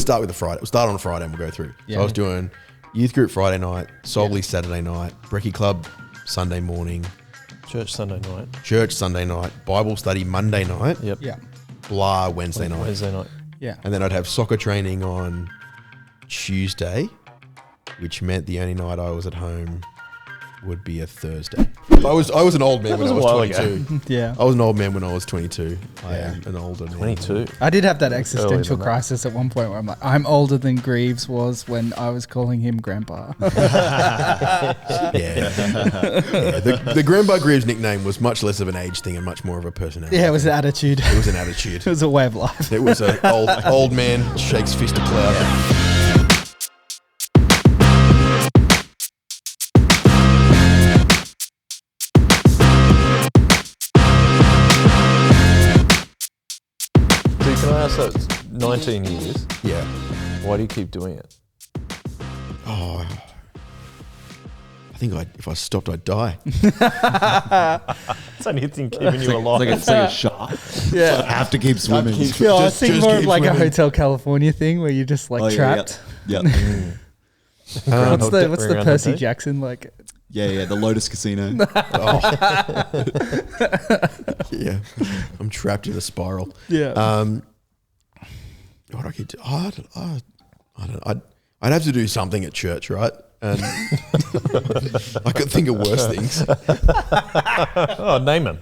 start with the Friday. We'll start on a Friday and we'll go through. Yeah. So I was doing youth group Friday night, Solly Saturday night, Brekkie Club Sunday morning, Church Sunday night. church Sunday night, Bible study Monday night, Yep. Yeah. blah Wednesday night. Wednesday night. Yeah. And then I'd have soccer training on Tuesday, which meant the only night I was at home would be a Thursday. I was an old man when I was 22. Yeah. I was an old man when I was 22. I am an older man. 22. I did have that Earlier existential than that. crisis at one point where I'm like, I'm older than Greaves was when I was calling him Grandpa. Yeah. The Grandpa Greaves nickname was much less of an age thing and much more of a personality. Yeah, it was an attitude. It was an attitude. It was a way of life. It was an old man shakes fist at cloud. So can I ask that? It's 19 years. Yeah. Why do you keep doing it? Oh, I think if I stopped, I'd die. It's only thing keeping you alive. It's like a shark. Yeah. I have to keep swimming. Yeah, I was thinking just more of keep like a swimming. Hotel California thing where you're just like trapped. Yeah. What's the Percy Jackson like? Yeah. The Lotus Casino. Yeah. I'm trapped in a spiral. Yeah. What do I keep doing? I don't. I'd have to do something at church, right? And I could think of worse things. Oh, name them.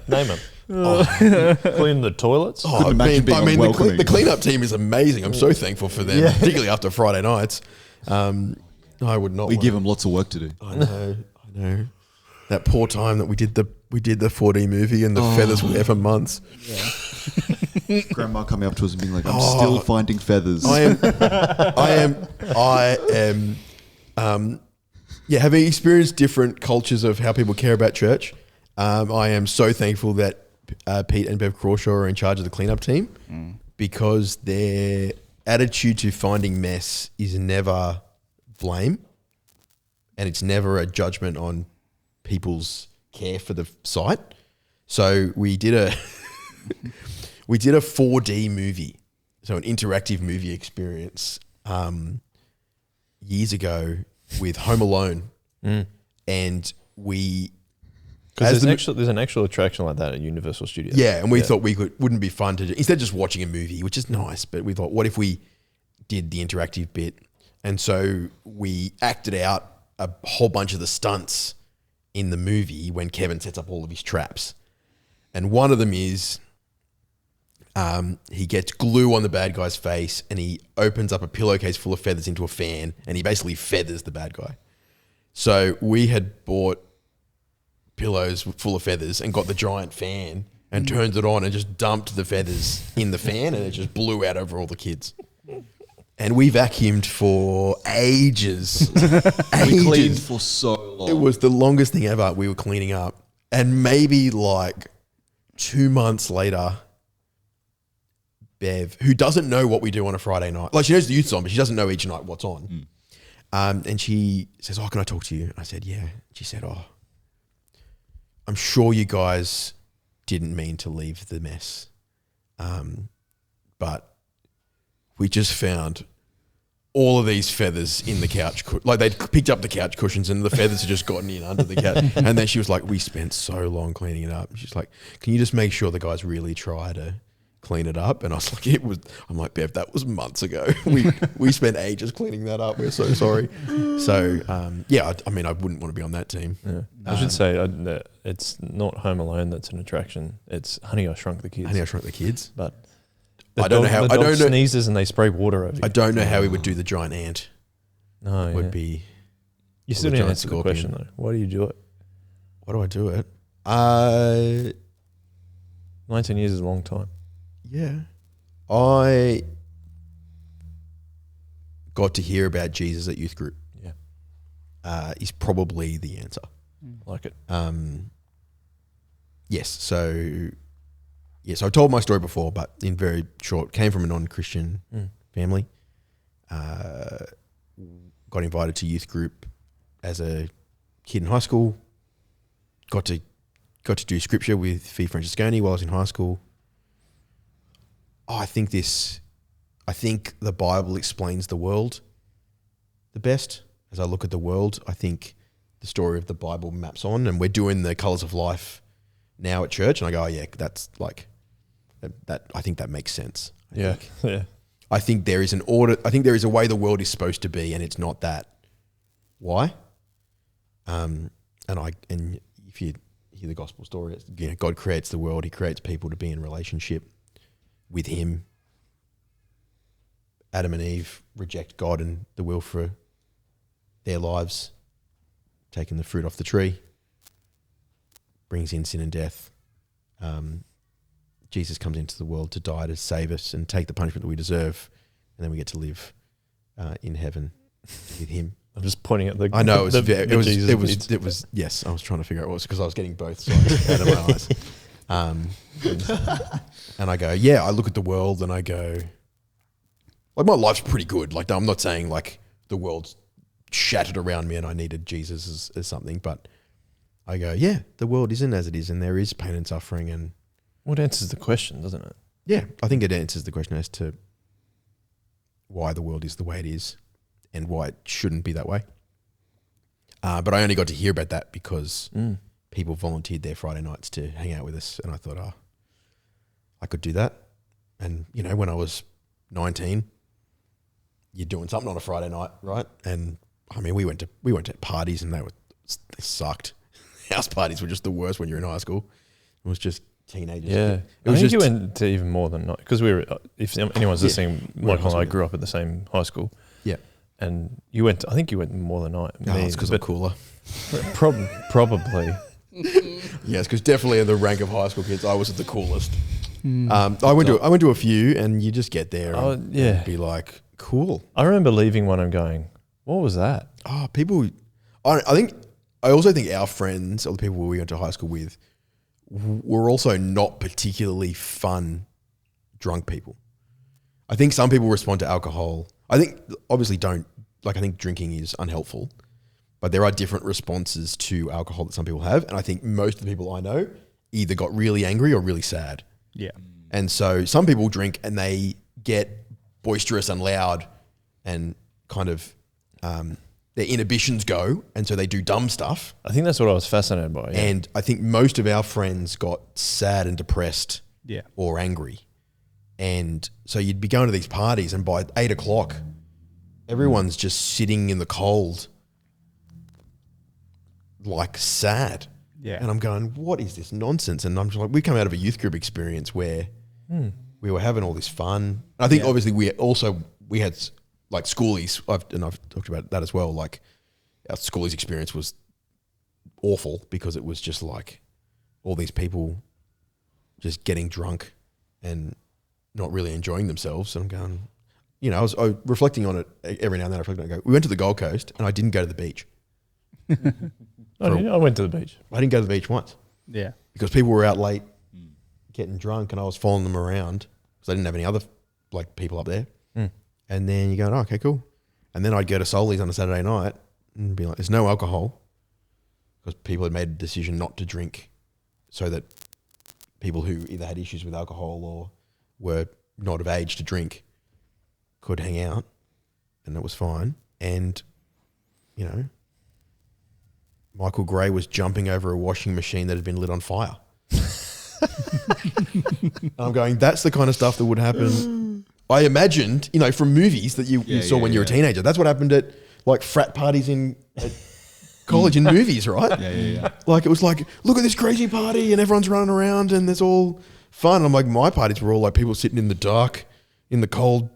Clean the toilets. Oh, imagine being unwelcoming. the cleanup team is amazing. I'm so thankful for them, particularly after Friday nights. I would not. We give them lots of work to do. I know. That poor time that we did the 4D movie and the feathers were there for months. Grandma coming up to us and being like, I'm still finding feathers. I am. Having experienced different cultures of how people care about church, I am so thankful that Pete and Bev Crawshaw are in charge of the cleanup team because their attitude to finding mess is never blame, and it's never a judgment on people's care for the site. So we did a 4D movie, so an interactive movie experience years ago with Home Alone, and we Because there's an actual attraction like that at Universal Studios. Yeah, and we thought wouldn't be fun to do, instead of just watching a movie, which is nice, but we thought, what if we did the interactive bit? And so we acted out a whole bunch of the stunts in the movie when Kevin sets up all of his traps. And one of them is he gets glue on the bad guy's face and he opens up a pillowcase full of feathers into a fan and he basically feathers the bad guy. So we had bought pillows full of feathers and got the giant fan and turned it on and just dumped the feathers in the fan and it just blew out over all the kids. And we vacuumed for ages. We cleaned for so long. It was the longest thing ever. We were cleaning up. And maybe like 2 months later, Bev, who doesn't know what we do on a Friday night, like she knows the youth's on, but she doesn't know each night what's on. And she says, "Oh, can I talk to you?" I said, "Yeah." She said, "Oh, I'm sure you guys didn't mean to leave the mess. But we just found all of these feathers in the couch. Like they'd picked up the couch cushions and the feathers had just gotten in under the couch." And then she was like, "We spent so long cleaning it up." She's like, "Can you just make sure the guys really try to clean it up?" And I was like, I'm like, "Bev, that was months ago. We spent ages cleaning that up. We're so sorry." So, I mean, I wouldn't want to be on that team. Yeah. I should say that it's not Home Alone that's an attraction. It's Honey, I Shrunk the Kids. Honey, I Shrunk the Kids. But I don't know how. The dog sneezes and they spray water over you. I don't know how we would do the giant ant. No, Would be. You still the didn't giant answer the scorpion. question though. Why do you do it? Why do I do it? 19 years is a long time. Yeah. I got to hear about Jesus at youth group. Yeah. Is probably the answer. Like it. Yes. So, I told my story before, but in very short, came from a non-Christian family. Got invited to youth group as a kid in high school. Got to do scripture with Fee Francesconi while I was in high school. I think this I think the Bible explains the world the best. As I look at the world, I think the story of the Bible maps on, and we're doing the Colours of Life now at church, and I go, oh yeah, that's like that. I think that makes sense. I think there is an order. I think there is a way the world is supposed to be, and it's not that. Why? And if you hear the gospel story, it's, God creates the world. He creates people to be in relationship with Him. Adam and Eve reject God and the will for their lives, taking the fruit off the tree, brings in sin and death. Jesus comes into the world to die, to save us and take the punishment that we deserve, and then we get to live in heaven with Him. I'm just pointing at the. I know it Jesus was. Yes, I was trying to figure out what it was because I was getting both sides out of my eyes. And I go, yeah. I look at the world and I go, like my life's pretty good. Like I'm not saying like the world's shattered around me and I needed Jesus as something, but I go, yeah, the world isn't as it is, and there is pain and suffering, and Well, it answers the question, doesn't it? yeah, I think it answers the question as to why the world is the way it is and why it shouldn't be that way. But I only got to hear about that because people volunteered their Friday nights to hang out with us, and I thought, oh, I could do that. And you know, when I was 19, you're doing something on a Friday night, right? And I mean, we went to parties, and they sucked. House parties were just the worst when you're in high school. It was just teenagers. Yeah, it was I think just, you went to even more than not, because we were. If anyone's listening, Michael and I grew up at the same high school. Yeah, and you went. I think you went more than I. No, it's because I'm cooler. Probably. Yes, because definitely in the rank of high school kids, I was the coolest. I went to a few, and you just get there and be like, cool. I remember leaving one and going, what was that? Oh, people. I also think our friends, or the people we went to high school with, were also not particularly fun drunk people. I think some people respond to alcohol. I think obviously I think drinking is unhelpful, but there are different responses to alcohol that some people have. And I think most of the people I know either got really angry or really sad. Yeah. And so some people drink and they get boisterous and loud and kind of their inhibitions go, and so they do dumb stuff. I think that's what I was fascinated by. Yeah. And I think most of our friends got sad and depressed or angry. And so you'd be going to these parties, and by 8 o'clock, everyone's just sitting in the cold, like sad. Yeah. And I'm going, what is this nonsense? And I'm just like, we come out of a youth group experience where we were having all this fun. I think obviously we had like schoolies, I've talked about that as well. Like our schoolies experience was awful because it was just like all these people just getting drunk and not really enjoying themselves. And I'm going, you know, I was reflecting on it every now and then. I go, we went to the Gold Coast and I didn't go to the beach. I went to the beach. I didn't go to the beach once. Yeah. Because people were out late getting drunk and I was following them around because I didn't have any other like people up there. And then you go, oh, okay, cool. And then I'd go to Soli's on a Saturday night and be like, there's no alcohol because people had made a decision not to drink so that people who either had issues with alcohol or were not of age to drink could hang out, and that was fine. And, you know, Michael Gray was jumping over a washing machine that had been lit on fire. And I'm going, that's the kind of stuff that would happen. I imagined, you know, from movies that you saw when you were a teenager. That's what happened at like frat parties at college in movies, right? Yeah. Like it was like, look at this crazy party and everyone's running around and there's all fun. And I'm like, my parties were all like people sitting in the dark, in the cold,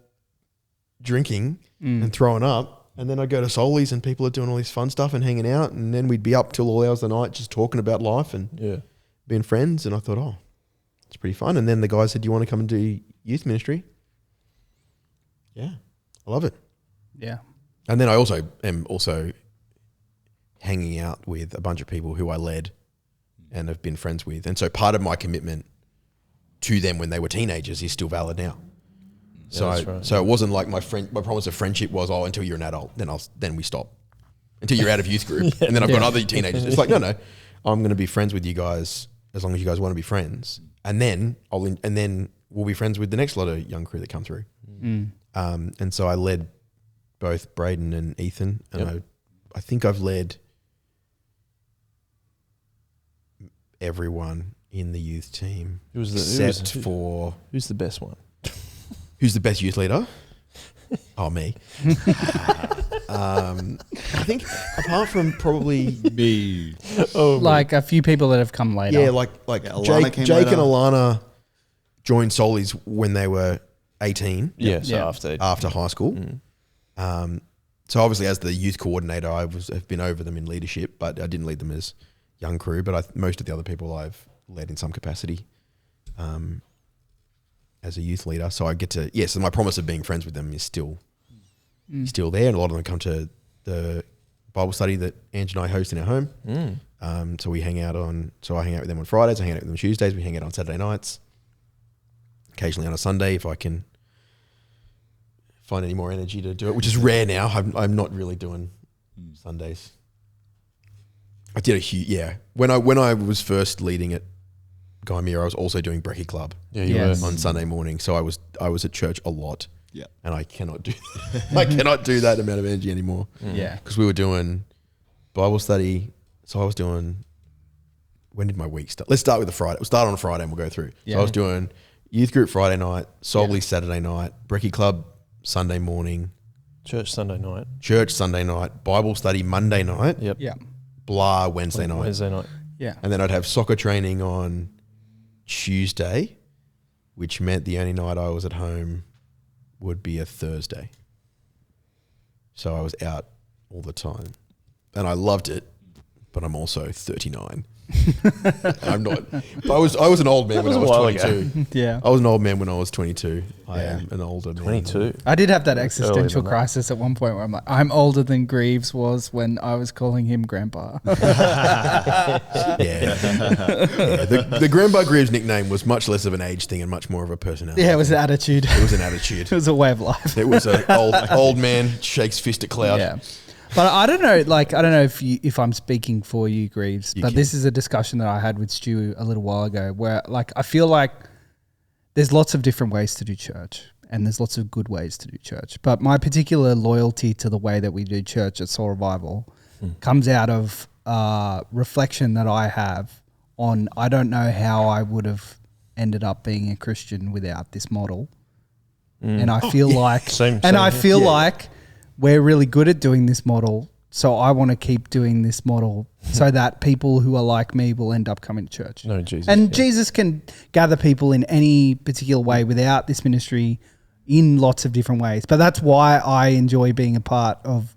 drinking and throwing up. And then I'd go to Soli's and people are doing all this fun stuff and hanging out. And then we'd be up till all hours of the night just talking about life and being friends. And I thought, oh, it's pretty fun. And then the guy said, do you want to come and do youth ministry? Yeah, I love it. Yeah. And then I also am hanging out with a bunch of people who I led and have been friends with. And so part of my commitment to them when they were teenagers is still valid now. Yeah, so it wasn't like my promise of friendship was, oh, until you're an adult, then we stop. Until you're out of youth group. And then I've got other teenagers. It's like, no, I'm going to be friends with you guys as long as you guys want to be friends. And then we'll be friends with the next lot of young crew that come through. Mm. And so I led both Braden and Ethan, and Yep. I think I've led everyone in the youth team Who's for who's the best one? who's the best youth leader? Oh, me. I think apart from probably Me. Like a few people that have come later. yeah, like Alana Jake, came Jake and later. Alana joined Soli's when they were 18 Yeah, so Yeah. after high school. So obviously, as the youth coordinator, have been over them in leadership, but I didn't lead them as young crew. But most of the other people I've led in some capacity as a youth leader. So I get to so my promise of being friends with them is still there, and a lot of them come to the Bible study that Ange and I host in our home. So we hang out I hang out with them on Fridays, I hang out with them on Tuesdays, we hang out on Saturday nights, occasionally on a Sunday if I can find any more energy to do it, which is rare now. I'm not really doing Sundays. I did a huge when I was first leading at Gaimea, I was also doing Brekkie Club Yeah, you Yes. were. on Sunday morning, so I was at church a lot. Yeah. And I cannot do that amount of energy anymore. Yeah. Because we were doing Bible study. So I was doing, when did my week start? Let's start with the Friday. We'll start on a Friday and we'll go through. Yeah. So I was doing youth group Friday night, Solly Saturday night, Brekkie Club Sunday morning, Church Sunday night. church Sunday night, Bible study Monday night, Yep. Yeah. blah Wednesday night. Wednesday night. Yeah. And then I'd have soccer training on Tuesday, which meant the only night I was at home would be a Thursday. So I was out all the time. And I loved it, but I'm also 39. I'm not. But I was an old man when I was a while ago. 22. Yeah. I was an old man when I was 22. I am an older man. 22. I did have that Earlier existential than that. crisis at one point where I'm like, I'm older than Greaves was when I was calling him grandpa. Yeah. The Grandpa Greaves nickname was much less of an age thing and much more of a personality. Yeah, it was an attitude. It was an attitude. It was a way of life. It was an old man shakes fist at cloud. Yeah. But I don't know, I don't know if I'm speaking for you, Greaves, but can. this is a discussion that I had with Stu a little while ago where I feel like there's lots of different ways to do church and there's lots of good ways to do church. But my particular loyalty to the way that we do church at Soul Revival comes out of reflection that I have on, I don't know how I would have ended up being a Christian without this model. And I feel like, Same I here. feel like we're really good at doing this model. So I want to keep doing this model so that people who are like me will end up coming to church. No, Jesus. And yeah. Jesus can gather people in any particular way without this ministry in lots of different ways. But that's why I enjoy being a part of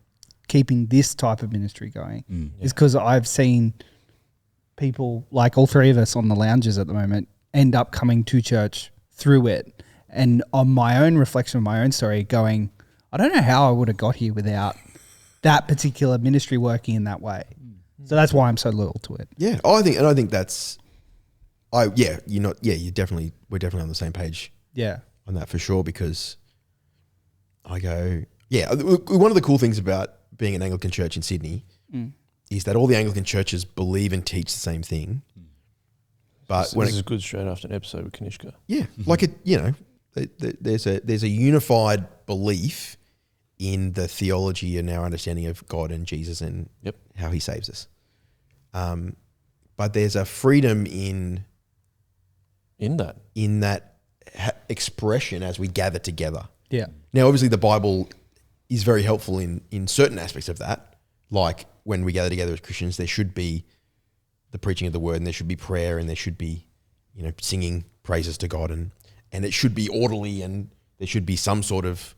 keeping this type of ministry going, is because I've seen people like all three of us on the lounges at the moment end up coming to church through it. And on my own reflection of my own story going, I don't know how I would have got here without that particular ministry working in that way. So that's why I'm so loyal to it. Yeah. Oh, I think that's, we're definitely on the same page Yeah. on that for sure, because I go, one of the cool things about being an Anglican church in Sydney is that all the Anglican churches believe and teach the same thing. But This is good straight after an episode with Kanishka. like there's a unified belief in the theology and our understanding of God and Jesus and how he saves us. But there's a freedom in that expression as we gather together. Yeah. Now, obviously, the Bible is very helpful in certain aspects of that. Like when we gather together as Christians, there should be the preaching of the word, and there should be prayer, and there should be, singing praises to God, and it should be orderly, and there should be some sort of,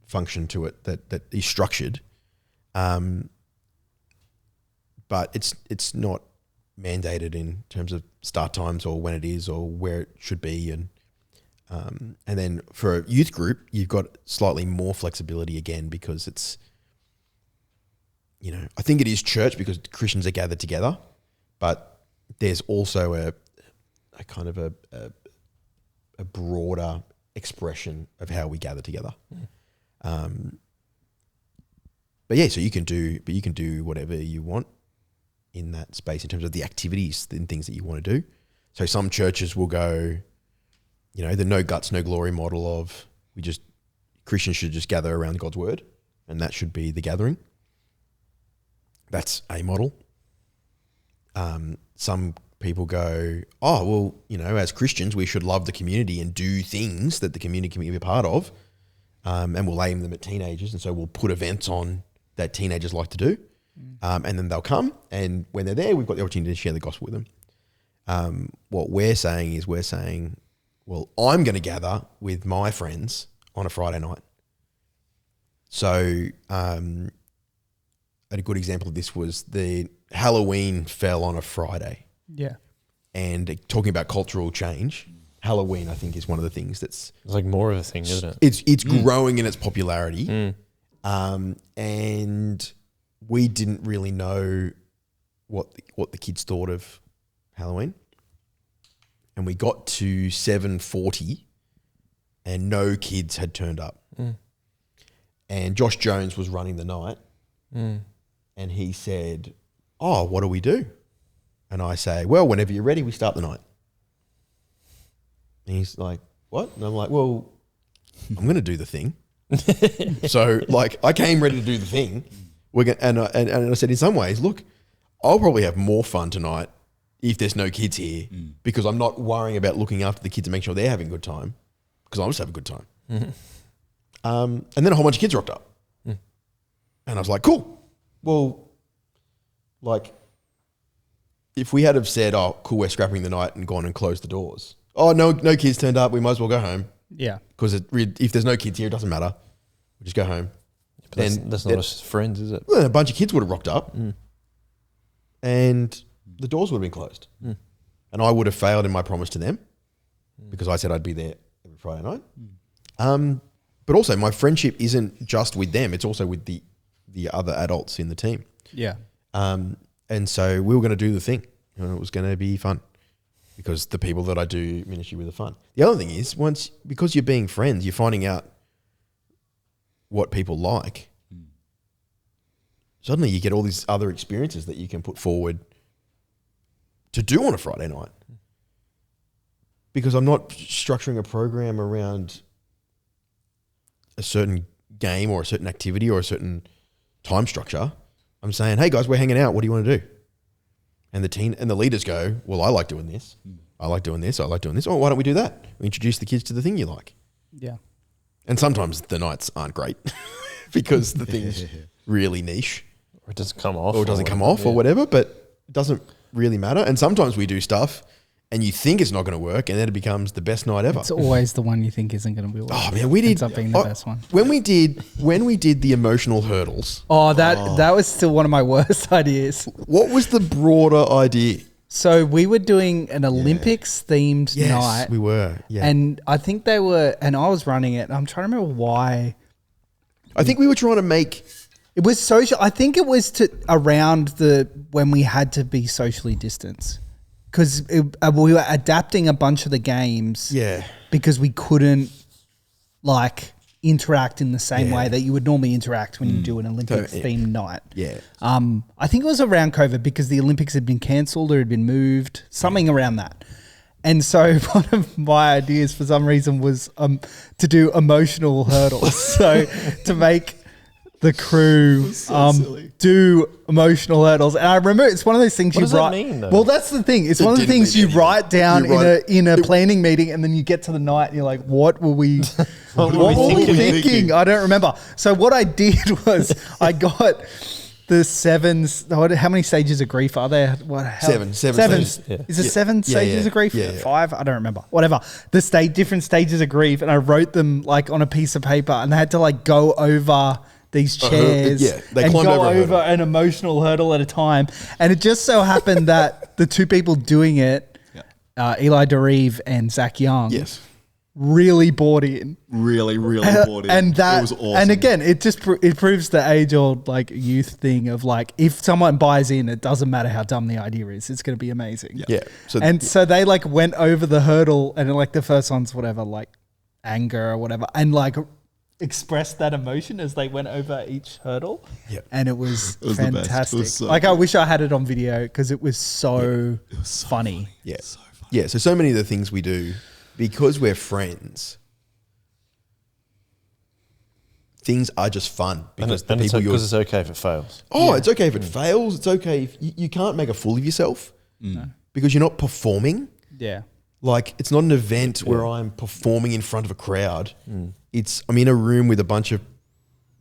function to it that is structured. But it's not mandated in terms of start times or when it is or where it should be, and then for a youth group, you've got slightly more flexibility again, because it's, I think it is church because Christians are gathered together, but there's also a kind of a broader expression of how we gather together. So you can do whatever you want in that space in terms of the activities and things that you want to do. So some churches will go, the no guts, no glory model of Christians should just gather around God's word, and that should be the gathering. That's a model. Some people go, oh, well, as Christians, we should love the community and do things that the community can be a part of. And we'll aim them at teenagers. And so we'll put events on that teenagers like to do. And then they'll come. And when they're there, we've got the opportunity to share the gospel with them. What we're saying is well, I'm going to gather with my friends on a Friday night. So a good example of this was the Halloween fell on a Friday. Yeah. And talking about cultural change, Halloween, I think, is one of the things that's... It's like more of a thing, isn't it? It's growing in its popularity. And we didn't really know what the kids thought of Halloween. And we got to 7:40 and no kids had turned up. And Josh Jones was running the night. And he said, oh, what do we do? And I say, well, whenever you're ready, we start the night. And he's like, what? And I'm like, well, I'm going to do the thing. So I came ready to do the thing. And I said, in some ways, look, I'll probably have more fun tonight if there's no kids here because I'm not worrying about looking after the kids and making sure they're having a good time because I'll just have a good time. And then a whole bunch of kids rocked up. And I was like, cool. Well, if we had have said, oh, cool, we're scrapping the night and gone and closed the doors. Oh, no kids turned up. We might as well go home. Yeah. Because if there's no kids here, it doesn't matter. We just go home. But that's not us friends, is it? Well, a bunch of kids would have rocked up and the doors would have been closed. And I would have failed in my promise to them because I said I'd be there every Friday night. But also my friendship isn't just with them. It's also with the other adults in the team. Yeah. And so we were going to do the thing and it was going to be fun because the people that I do ministry with are fun. The other thing is because you're being friends, you're finding out what people like. Suddenly you get all these other experiences that you can put forward to do on a Friday night because I'm not structuring a program around a certain game or a certain activity or a certain time structure. I'm saying, hey guys, we're hanging out. What do you want to do? And the leaders go, well, I like doing this. I like doing this. I like doing this. Oh, why don't we do that? We introduce the kids to the thing you like. Yeah. And sometimes the nights aren't great because the thing's really niche. Or it doesn't come off. Or whatever, but it doesn't really matter. And sometimes we do stuff and you think it's not going to work and then it becomes the best night ever. It's always the one you think isn't going to be working. Oh man, we did. Ends up being the best one. When we did the emotional hurdles. Oh, that was still one of my worst ideas. What was the broader idea? So we were doing an Olympics themed night. Yes, we were. Yeah. And I think they were, and I was running it. I'm trying to remember why. I think we were trying to make... It was social. I think it was around when we had to be socially distanced. Because we were adapting a bunch of the games. Yeah. Because we couldn't interact in the same way that you would normally interact when you do an Olympics themed night. Yeah. I think it was around COVID because the Olympics had been cancelled or had been moved, something around that. And so one of my ideas for some reason was to do emotional hurdles. So to make the crew do emotional hurdles. And I remember it's one of those things what you does write. That mean, though? Well, that's the thing. It's one of the things you write down in a planning meeting and then you get to the night and you're like, what were we thinking? I don't remember. So what I did was I got the how many stages of grief are there? Seven stages. Yeah. Is it 7 stages of grief? Yeah. 5? I don't remember. Whatever. Different stages of grief and I wrote them on a piece of paper and they had to go over these chairs they and go over an an emotional hurdle at a time. And it just so happened that the two people doing it, Eli DeReeve and Zach Young, really bought in. Really bought in. And that, it was awesome. And again, it just it proves the age-old youth thing of if someone buys in, it doesn't matter how dumb the idea is, it's going to be amazing. Yeah. So they went over the hurdle and the first one's whatever, anger or whatever, and expressed that emotion as they went over each hurdle. Yeah. And it was the best. fantastic. It was so I wish I had it on video because it was so funny. Yeah. So many of the things we do because we're friends, things are just fun because the people because it's okay if it fails. Oh, it's okay if it fails. It's okay if you can't make a fool of yourself because you're not performing. Yeah. Like, it's not an event where I'm performing in front of a crowd. It's I'm in a room with a bunch of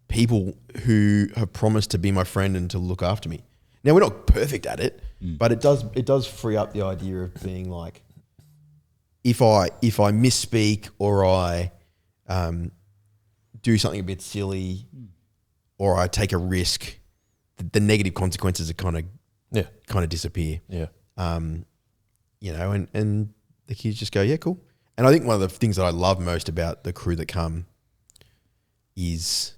people who have promised to be my friend and to look after me. Now, we're not perfect at it, but it does free up the idea of being like, if I misspeak or I do something a bit silly or I take a risk, the negative consequences are kind of disappear. Yeah. You know, and the kids just go, yeah, cool. And I think one of the things that I love most about the crew that come is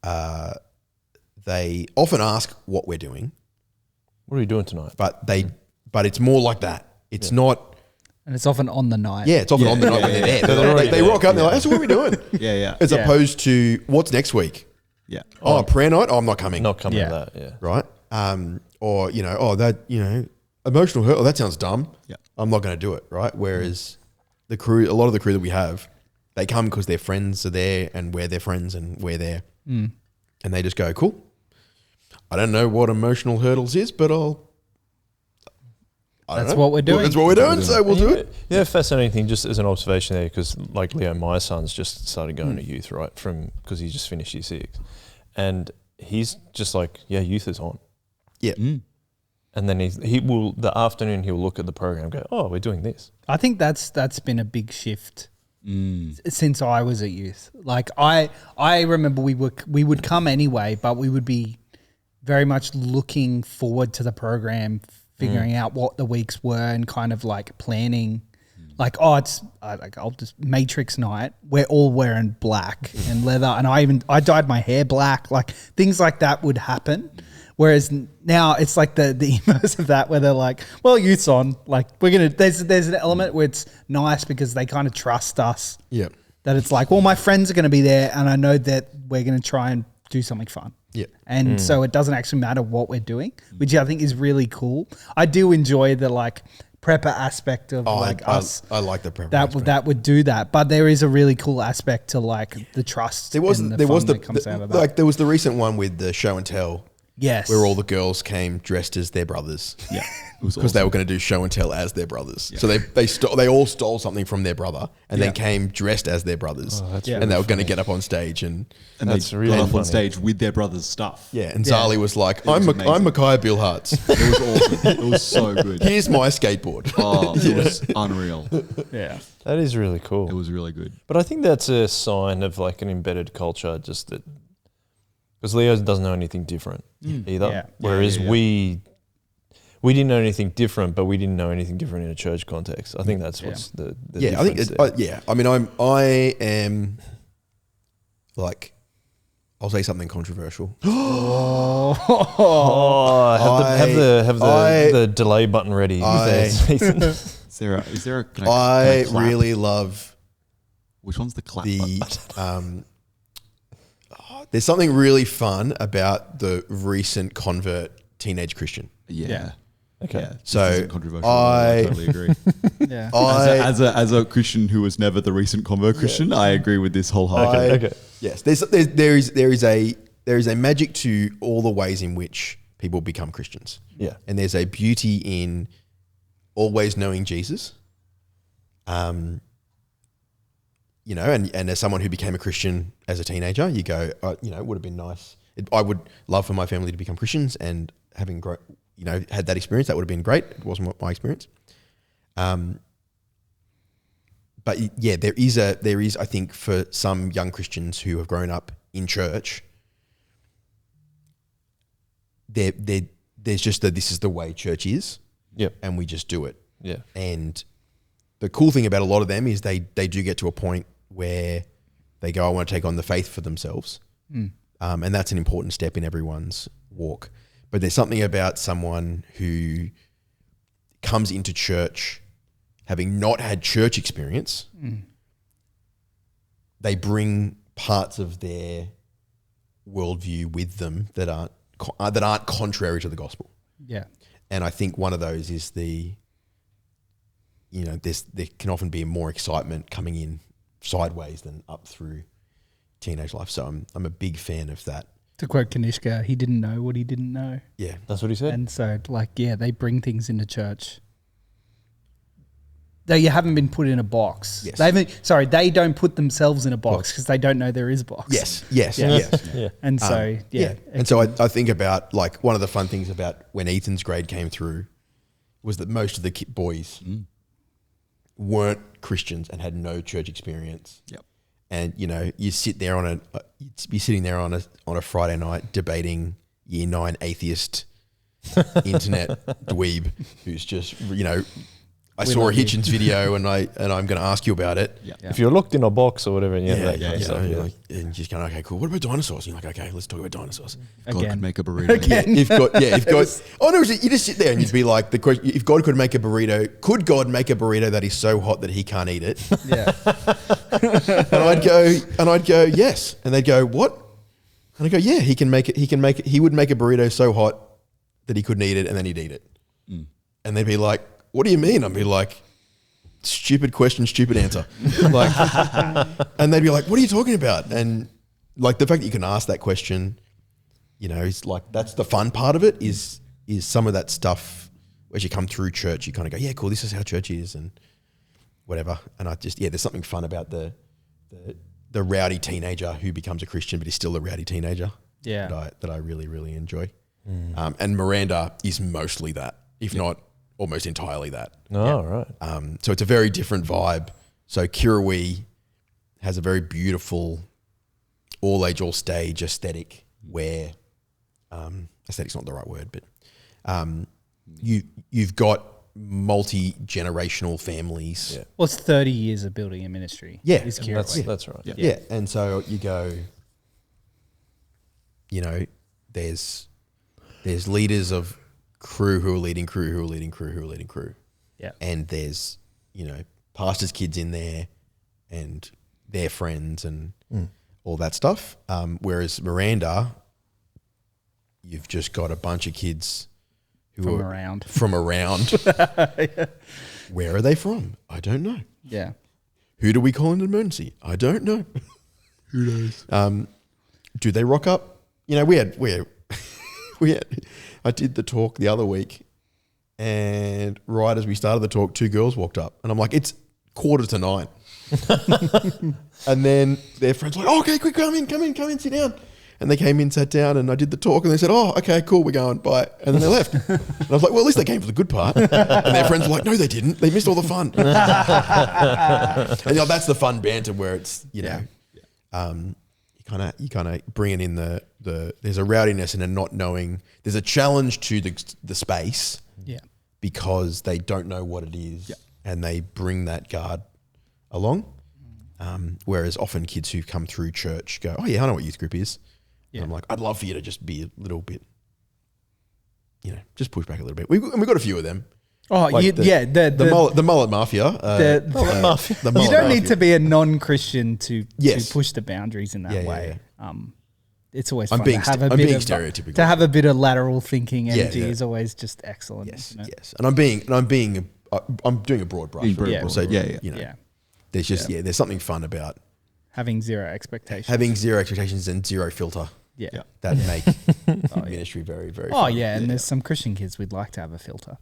they often ask what we're doing. What are you doing tonight? But it's more like that. It's not. And it's often on the night. Yeah, it's often on the night when they're there. They rock up and they're like, so what are we doing? Yeah. As opposed to, what's next week? Yeah. Oh, prayer night? Oh, I'm not coming. Not coming to that, yeah. Right? Or, emotional hurt. Oh, that sounds dumb. Yeah. I'm not going to do it, right? Whereas the crew, a lot of the crew that we have, they come because their friends are there and we're their friends and we're there. And they just go, cool. I don't know what emotional hurdles is, but That's what we're doing. That's what we're doing, so we'll do it. Yeah, fascinating thing, just as an observation there, because like Leo, my son's just started going to youth, right? Because he just finished year 6. And he's just like, yeah, youth is on. Yeah. And then he will, the afternoon, he'll look at the program and go, oh, we're doing this. I think that's been a big shift since I was at youth. Like I remember we would come anyway, but we would be very much looking forward to the program, figuring out what the weeks were and kind of like planning. Like, I'll just Matrix night. We're all wearing black and leather, and I dyed my hair black. Like things like that would happen. Whereas now it's like the emos of that where they're like, well, youth's on. Like there's an element where it's nice because they kind of trust us. Yeah. That it's like, well, my friends are going to be there and I know that we're going to try and do something fun. Yeah. And so it doesn't actually matter what we're doing, which I think is really cool. I do enjoy the like prepper aspect of us. I like the prepper aspect. That would do that. But there is a really cool aspect to like the trust. There was that comes out of that. Like there was the recent one with the show and tell. Yes. Where all the girls came dressed as their brothers. Yeah. Because they were going to do show and tell as their brothers. Yeah. So they all stole something from their brother and then came dressed as their brothers. Oh, that's and they were going to get up on stage and that's they really got up funny. on stage with their brother's stuff. Yeah. And Zali was like, I'm Micaiah Bill Hartz. It was awesome. It was so good. Here's my skateboard. Oh, it was unreal. Yeah. That is really cool. It was really good. But I think that's a sign of like an embedded culture, just that, because Leo doesn't know anything different either. Yeah. Whereas we didn't know anything different, but we didn't know anything different in a church context. I think that's what's the yeah. I think difference I mean, I am like, I'll say something controversial. Oh, have the delay button ready. Ethan. Is there a can I clap? really love Which one's the clap button? the there's something really fun about the recent convert teenage Christian. Yeah. Okay. Yeah, So this isn't controversial. I totally agree. Yeah. As a Christian who was never the recent convert Christian, I agree with this wholeheartedly. Okay. Yes, there is a magic to all the ways in which people become Christians. Yeah. And there's a beauty in always knowing Jesus. You know, and as someone who became a Christian as a teenager, you go, it would have been nice. I would love for my family to become Christians, and having had that experience, that would have been great. It wasn't my experience. But yeah, there is, I think, for some young Christians who have grown up in church, there's just this is the way church is. Yep. And we just do it. Yeah. And the cool thing about a lot of them is they do get to a point where they go, I want to take on the faith for themselves. And that's an important step in everyone's walk. But there's something about someone who comes into church having not had church experience. They bring parts of their worldview with them that aren't contrary to the gospel. Yeah. And I think one of those is there can often be more excitement coming in sideways than up through teenage life. So I'm a big fan of that. To quote Kanishka, he didn't know what he didn't know. Yeah. That's what he said. And so, they bring things into church. You haven't been put in a box. Yes. They don't put themselves in a box because they don't know there is a box. Yes. Yeah. And so, And so I think about, like, one of the fun things about when Ethan's grade came through was that most of the boys weren't Christians and had no church experience. Yep. And you sit there you'd be sitting there on a Friday night debating year 9 atheist internet dweeb who's just I saw a Hitchens video and I'm going to ask you about it. Yeah. If you're locked in a box or whatever, and You're like, and you're just going, okay, cool. What about dinosaurs? And you're like, okay, let's talk about dinosaurs. God Again. could make a burrito. You just sit there and you'd be like, the question: if God could make a burrito, could God make a burrito that is so hot that he can't eat it? Yeah. and I'd go, yes. And they'd go, what? And I go, yeah, he can make it. He would make a burrito so hot that he couldn't eat it, and then he'd eat it. And they'd be like, what do you mean? I'd be like, stupid question, stupid answer. And they'd be like, what are you talking about? And like the fact that you can ask that question, it's like, that's the fun part of it is some of that stuff as you come through church, you kind of go, yeah, cool, this is how church is and whatever. And there's something fun about the rowdy teenager who becomes a Christian but is still a rowdy teenager. Yeah. That I really, really enjoy. And Miranda is mostly that, if not almost entirely that. Right. So it's a very different vibe. So Kirrawee has a very beautiful all age, all stage aesthetic where aesthetic's not the right word, but you've got multi-generational families. Yeah. Well, it's 30 years of building a ministry. Yeah. Is And Kirrawee. that's right. Yeah. And so you go, there's leaders of crew who are leading crew who are leading crew who are leading crew. Yeah. And there's, pastors' kids in there and their friends and all that stuff. Whereas Miranda, you've just got a bunch of kids who are from around. Where are they from? I don't know. Yeah. Who do we call in an emergency? I don't know. Who knows? Do they rock up? I did the talk the other week, and right as we started the talk, 2 girls walked up, and I'm like, it's 8:45. And then their friends were like, oh, okay, quick, come in, sit down. And they came in, sat down, and I did the talk, and they said, oh, okay, cool, we're going, bye. And then they left. And I was like, well, at least they came for the good part. And their friends were like, no, they didn't. They missed all the fun. And that's the fun banter where it's, you kind of bringing in the there's a rowdiness and a not knowing. There's a challenge to the space, because they don't know what it is, and they bring that guard along. Whereas often kids who come through church go, oh yeah, I know what youth group is. Yeah. And I'm like, I'd love for you to just be a little bit, just push back a little bit. We've got a few of them. Oh, like the mullet mafia. The mullet mafia. You don't need to be a non-Christian to push the boundaries in that way. Yeah. It's always fun to have stereotypical. To have a bit of lateral thinking energy is always just excellent. Yes, yes. And I'm doing a broad brush. So there's just there's something fun about having zero expectations. And zero filter. Yeah. That make ministry very, very fun. Oh yeah, and there's some Christian kids we'd like to have a filter.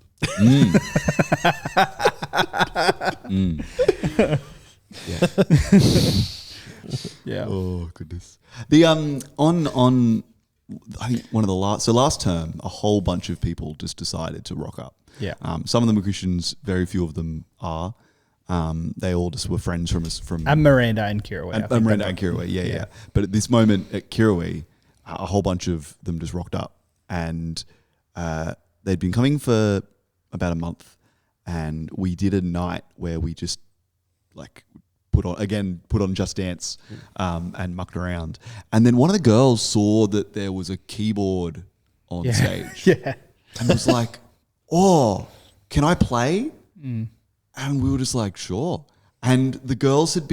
Yeah. Oh goodness. The on I think one of the last term, a whole bunch of people just decided to rock up. Yeah. Some of them are Christians. Very few of them are. They all just were friends from us and Miranda and Kirrawee. And Miranda and Kirrawee, yeah. But at this moment at Kirrawee, a whole bunch of them just rocked up, and they'd been coming for about a month, and we did a night where we just put on Just Dance and mucked around, and then one of the girls saw that there was a keyboard on stage, and was like, "Oh, can I play?" And we were just like, "Sure." And the girls had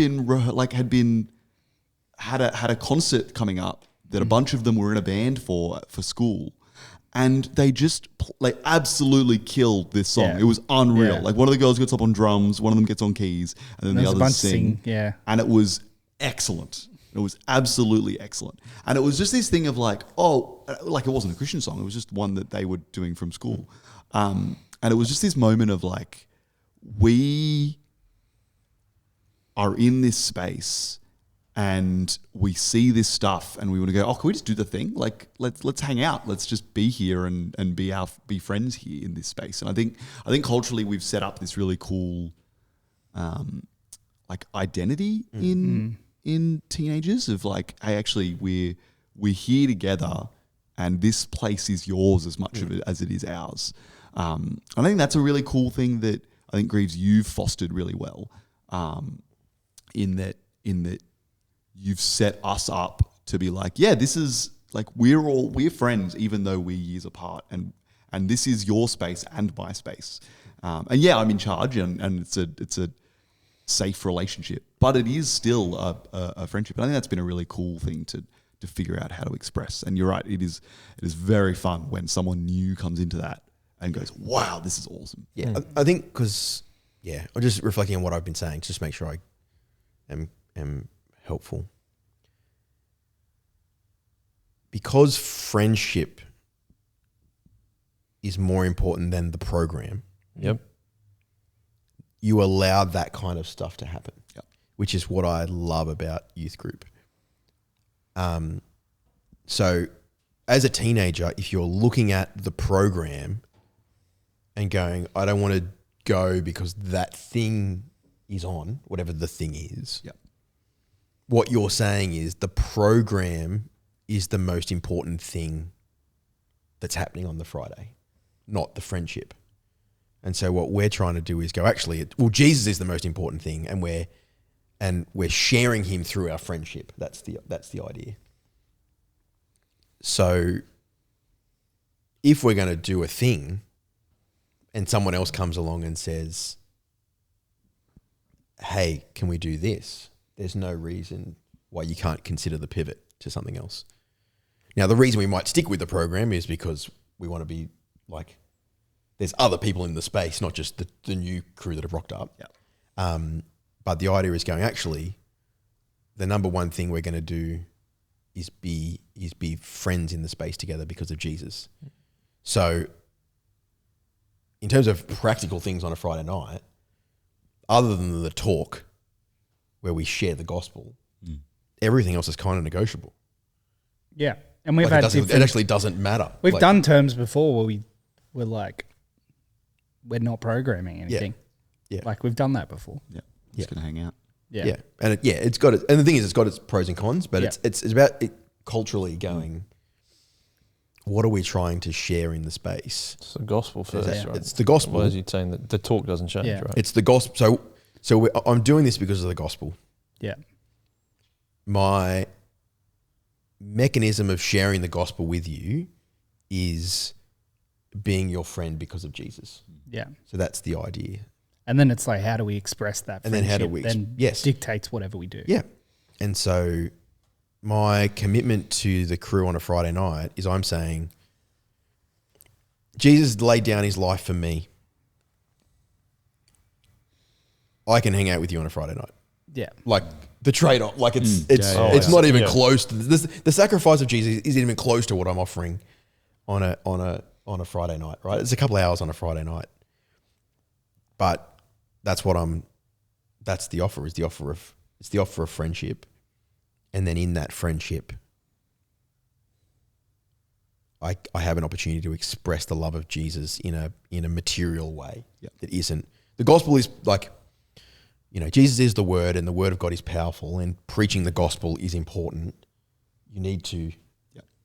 had a concert coming up that a bunch of them were in a band for school, and they just absolutely killed this song. Yeah. It was unreal. Yeah. Like one of the girls gets up on drums, one of them gets on keys, and then the There's a others bunch sing. Yeah. And it was excellent. It was absolutely excellent. And it was just this thing of like, like it wasn't a Christian song. It was just one that they were doing from school. And it was just this moment of like, we are in this space and we see this stuff and we want to go, can we just do the thing? Like, let's hang out. Let's just be here and be friends here in this space. And I think culturally we've set up this really cool, like identity in teenagers of like, hey, actually we're here together and this place is yours as much of it as it is ours. I think that's a really cool thing that I think Greaves, you've fostered really well, in that you've set us up to be like, yeah, this is like, we're friends even though we're years apart, and this is your space and my space. And yeah, I'm in charge and it's a safe relationship, but it is still a friendship. And I think that's been a really cool thing to figure out how to express. And you're right, it is very fun when someone new comes into that and goes, wow, this is awesome. Yeah, I think because, I'm just reflecting on what I've been saying, just to make sure I am helpful. Because friendship is more important than the program. Yep. You allow that kind of stuff to happen, Yep. which is what I love about youth group. So as a teenager, if you're looking at the program and going, I don't want to go because that thing is on, whatever the thing is, Yep. what you're saying is the program is the most important thing that's happening on the Friday, not the friendship. And so what we're trying to do is go, actually, Jesus is the most important thing, and we're sharing him through our friendship. That's the idea. So if we're going to do a thing and someone else comes along and says, hey, can we do this? There's no reason why you can't consider the pivot to something else. Now, the reason we might stick with the program is because we want to be like, there's other people in the space, not just the new crew that have rocked up. Yeah. But the idea is going, actually, the number one thing we're going to do is be friends in the space together because of Jesus. So in terms of practical things on a Friday night, other than the talk where we share the gospel, everything else is kind of negotiable. Yeah. And we've Like had it actually doesn't matter. We've Like, done terms before where we're like, we're not programming anything. Yeah. Like we've done that before. Yeah. Just going to hang out. Yeah. Yeah. And it's got it. And the thing is, it's got its pros and cons, but Yeah. it's about it culturally going, what are we trying to share in the space? It's the gospel first, right? It's the gospel. Otherwise you're saying that the talk doesn't change, Yeah. right? It's the gospel. So I'm doing this because of the gospel. Yeah. My mechanism of sharing the gospel with you is being your friend because of Jesus. Yeah. So that's the idea. And then it's like, how do we express that? And then how do friendship? we Then yes. dictates whatever we do. Yeah. And so my commitment to the crew on a Friday night is I'm saying, Jesus laid down his life for me. I can hang out with you on a Friday night. Yeah. Like the trade-off, like it's yeah. not even Yeah. close to this. The sacrifice of Jesus isn't even close to what I'm offering on a Friday night, right? It's a couple of hours on a Friday night, but that's the offer. It's the offer of friendship, and then in that friendship, I have an opportunity to express the love of Jesus in a material way. Yep. That isn't the gospel is like. Jesus is the word, and the word of God is powerful, and preaching the gospel is important. You need to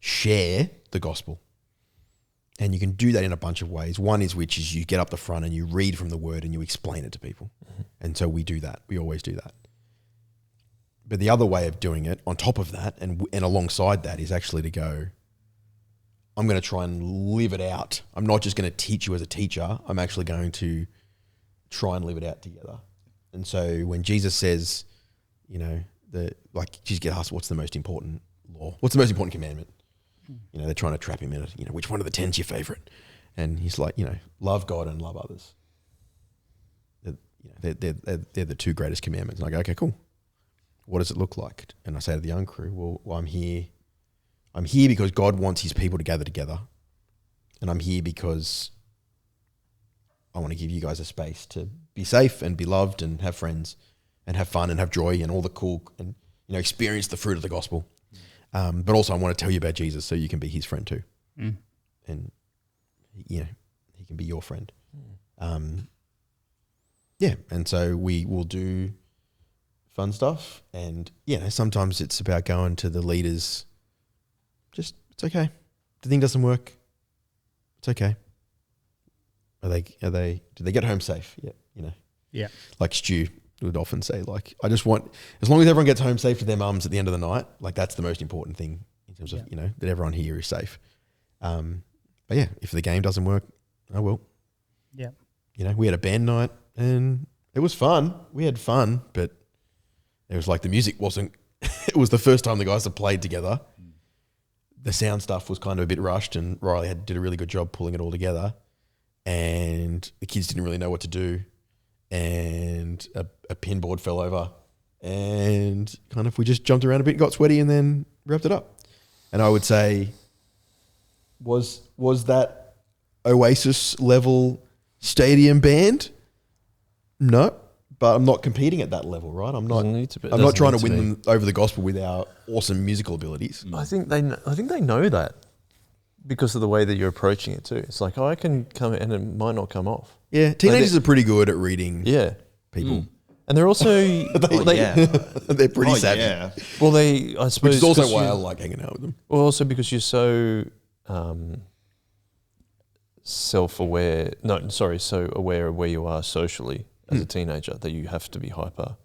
share the gospel. And you can do that in a bunch of ways. One is you get up the front and you read from the word and you explain it to people. Mm-hmm. And so we do that. We always do that. But the other way of doing it, on top of that and alongside that, is actually to go, I'm going to try and live it out. I'm not just going to teach you as a teacher. I'm actually going to try and live it out together. And so when Jesus says, Jesus get asked, what's the most important law? What's the most important commandment? they're trying to trap him in it. Which one of the 10's your favorite? And he's like, love God and love others. They're the two greatest commandments. And I go, okay, cool. What does it look like? And I say to the young crew, well, I'm here because God wants his people to gather together. And I'm here because I want to give you guys a space to be safe and be loved and have friends and have fun and have joy and all the cool and, experience the fruit of the gospel. But also I want to tell you about Jesus so you can be his friend too. And, he can be your friend. And so we will do fun stuff. And, sometimes it's about going to the leaders. Just, it's okay. The thing doesn't work. It's okay. Do they get home safe? Yeah. Yeah. Like Stu would often say, like, I just want, as long as everyone gets home safe to their mums at the end of the night, like that's the most important thing in terms of, that everyone here is safe. But yeah, if the game doesn't work, oh well. Yeah. We had a band night and it was fun. We had fun, but it was like the music wasn't, it was the first time the guys had played together. The sound stuff was kind of a bit rushed and Riley did a really good job pulling it all together. And the kids didn't really know what to do. And a pin board fell over and kind of we just jumped around a bit, got sweaty and then wrapped it up. And I would say, was that Oasis level stadium band? No, but I'm not competing at that level, right? I'm not trying to win them over the gospel with our awesome musical abilities. I think they know that because of the way that you're approaching it too. It's like, I can come and it might not come off. Yeah, teenagers are pretty good at reading people. And they're also they're pretty savvy. Yeah. Well, I suppose, which is also why I like hanging out with them. Well, also because you're so self-aware. No, sorry, so aware of where you are socially as a teenager that you have to be hyper,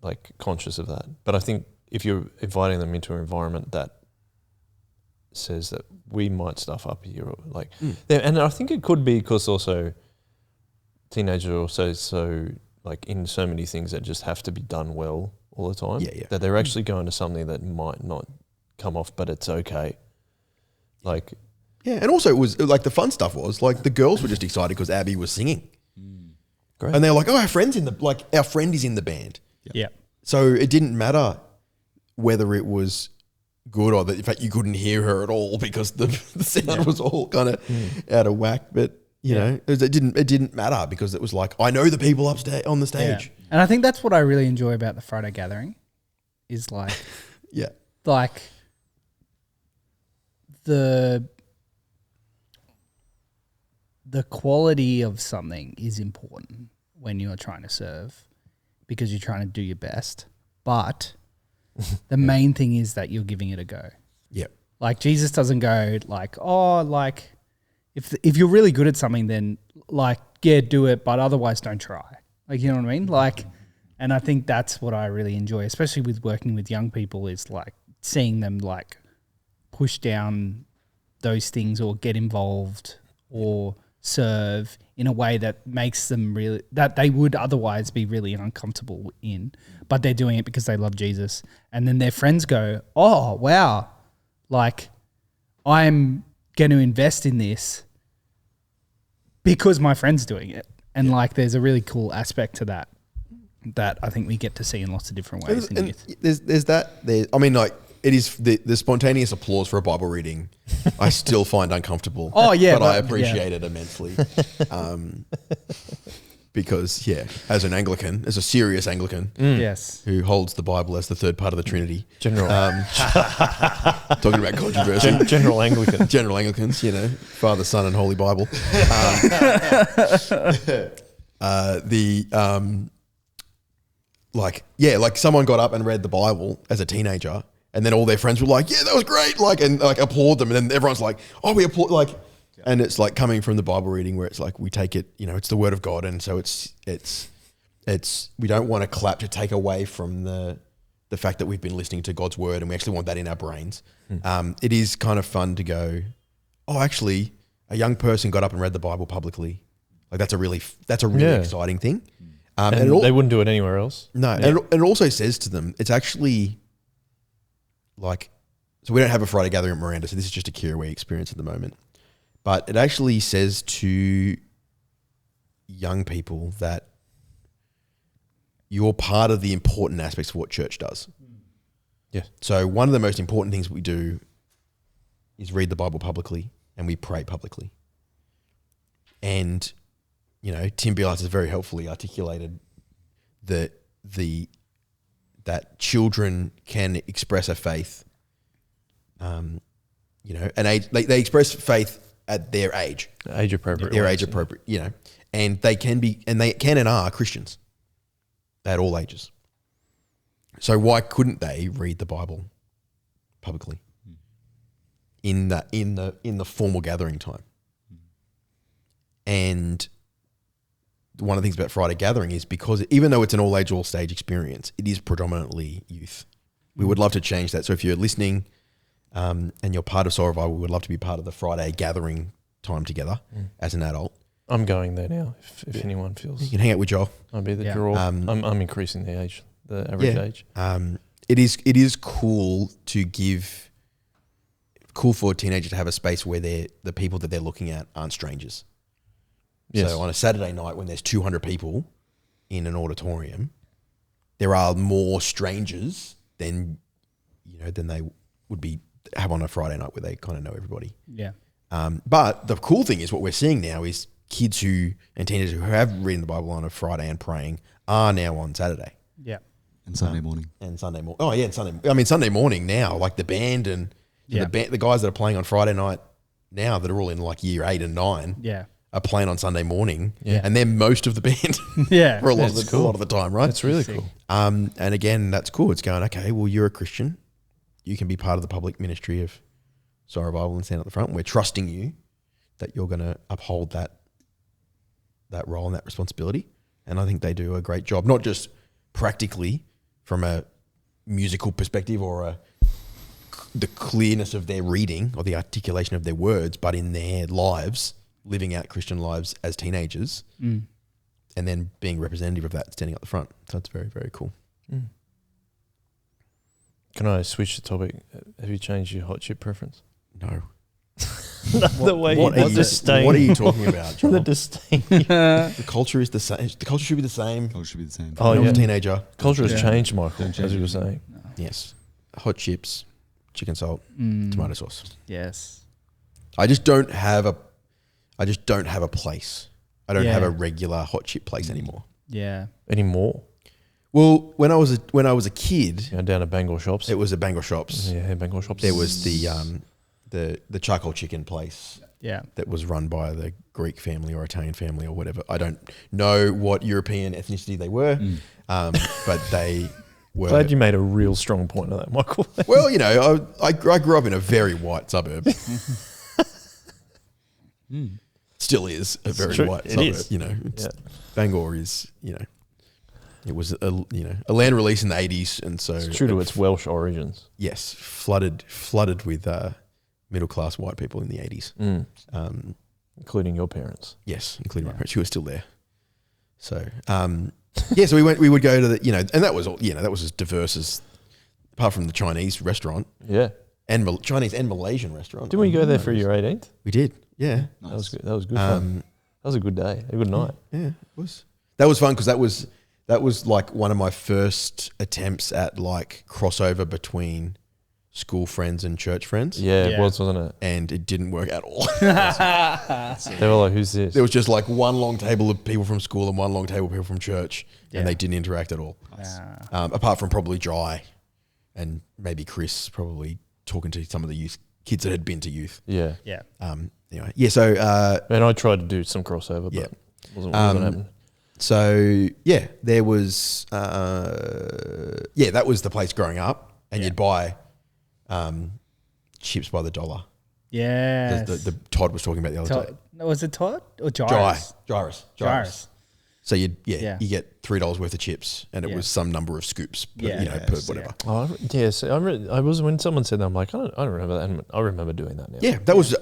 like conscious of that. But I think if you're inviting them into an environment that says that we might stuff up here, or like, and I think it could be because also teenagers are also so like in so many things that just have to be done well all the time. That they're actually going to something that might not come off, but it's okay. Like, and also it was like the fun stuff was like the girls were just excited because Abby was singing. Great. And they're like, our friend is in the band. Yeah. So it didn't matter whether it was good or that in fact you couldn't hear her at all because the sound was all kind of out of whack. But it didn't matter because it was like, I know the people upstairs on the stage. Yeah. And I think that's what I really enjoy about the Friday gathering is like, like the quality of something is important when you're trying to serve because you're trying to do your best. But the main thing is that you're giving it a go. Yeah. Like Jesus doesn't go like, oh, like if you're really good at something, then like, yeah, do it, but otherwise don't try. Like, you know what I mean? Like, and I think that's what I really enjoy, especially with working with young people, is like seeing them like push down those things or get involved or serve in a way that makes them really, that they would otherwise be really uncomfortable in, but they're doing it because they love Jesus. And then their friends go, oh, wow, like I'm going to invest in this because my friend's doing it. And like there's a really cool aspect to that I think we get to see in lots of different ways. And there's that. I mean, like, it is the spontaneous applause for a Bible reading I still find uncomfortable. Oh, yeah. But I appreciate it immensely. Because, as an Anglican, as a serious Anglican yes, who holds the Bible as the third part of the Trinity. General. Talking about controversy. General Anglican. General Anglicans, Father, Son and Holy Bible. Like someone got up and read the Bible as a teenager and then all their friends were like, yeah, that was great, like, and like applaud them, and then everyone's like, oh, we applaud, like, and it's like coming from the Bible reading where it's like we take it, it's the word of God, and so it's we don't want to clap to take away from the fact that we've been listening to God's word, and we actually want that in our brains. It is kind of fun to go, oh, actually, a young person got up and read the Bible publicly, like that's a really exciting thing. And they wouldn't do it anywhere else. No, and it also says to them, it's actually like So we don't have a Friday gathering at Miranda, so this is just a Kirawee experience at the moment. But it actually says to young people that you're part of the important aspects of what church does. Yeah. So one of the most important things we do is read the Bible publicly and we pray publicly. And, you know, Tim Bilas has very helpfully articulated that children can express a faith, you know, an age, they express faith at their age. Age appropriate. Their age appropriate, you know, and they can and are Christians at all ages. So why couldn't they read the Bible publicly in the formal gathering time? And one of the things about Friday gathering is because even though it's an all age, all stage experience, it is predominantly youth. We would love to change that. So if you're listening and you're part of Soul Revival, we would love to be part of the Friday gathering time together as an adult. I'm going there now. If anyone feels, You can hang out with Joel. I'll be the draw. I'm increasing the age, the average age. It is cool for a teenager to have a space where the people that they're looking at aren't strangers. Yes. So on a Saturday night when there's 200 people in an auditorium, there are more strangers than they would have on a Friday night where they kind of know everybody. Yeah. But the cool thing is what we're seeing now is kids and teenagers who have reading the Bible on a Friday and praying are now on Saturday. Yeah. And Sunday morning. And Sunday morning. Oh yeah, and Sunday. I mean Sunday morning now, like the band and the guys that are playing on Friday night now that are all in like year 8 and 9. Yeah. Are playing on Sunday morning, Yeah. and they're most of the band, Yeah. for a lot of the time, right? That's really cool. And again, that's cool. It's going, okay, well, you're a Christian, you can be part of the public ministry of Soul Revival and stand at the front. We're trusting you that you're going to uphold that role and that responsibility, and I think they do a great job, not just practically from a musical perspective or the clearness of their reading or the articulation of their words, but in their lives. Living out Christian lives as teenagers and then being representative of that, standing up the front. So it's very, very cool. Can I switch the topic? Have you changed your hot chip preference? No. The way What are you talking about, John? The disdain. The culture is the same. The culture should be the same. Culture should be the same. Oh, When I was yeah. a teenager. Culture has Yeah. changed, Michael, Don't change as you were it. saying. Yes. Hot chips, chicken salt, tomato sauce. Yes. I just don't have a place. I don't have Yeah. a regular hot chip place anymore. Yeah. Anymore? Well, when I was a kid, Down at Bangor Shops. it was at Bangor Shops. Yeah, Bangor Shops. There was the charcoal chicken place. Yeah. That was run by the Greek family or Italian family or whatever. I don't know what European ethnicity they were, but they were. Glad you made a real strong point of that, Michael. Well, you know, I grew up in a very white suburb. Still is a very true. white It suburb. is. You know, Bangor is, you know, it was a land release in the 80s, and so It's true to its Welsh origins. yes, flooded with middle class white people in the 80s. Including your parents. Yes, including my parents who are still there. So, so we would go to the, and that was all, that was as diverse as, apart from the Chinese restaurant Yeah. and Chinese and Malaysian restaurant. Didn't we go there for your 18th? We did, yeah. That was good. That was good fun. That was a good day, a good night. Yeah, it was. That was fun because that was like one of my first attempts at like crossover between school friends and church friends. Yeah, it Yeah. was, wasn't it? And it didn't work at all. They were like, who's this? There was just like one long table of people from school and one long table of people from church, Yeah. and they didn't interact at all. Apart from probably Jai and maybe Chris probably talking to some of the youth kids that had been to youth. Yeah. Yeah. Anyway, yeah. So And I tried to do some crossover, Yeah. but wasn't happening. So yeah, there was that was the place growing up, and you'd buy chips by the dollar. Yeah. The Todd was talking about the other day. Was it Todd or Gyrus? Gyrus. So you Yeah. get $3 worth of chips, and it Yeah. was some number of scoops, per, Yeah. per whatever. Oh, yes. I was when someone said that, I'm like, I don't remember that. And I remember doing that now. Yeah, that was.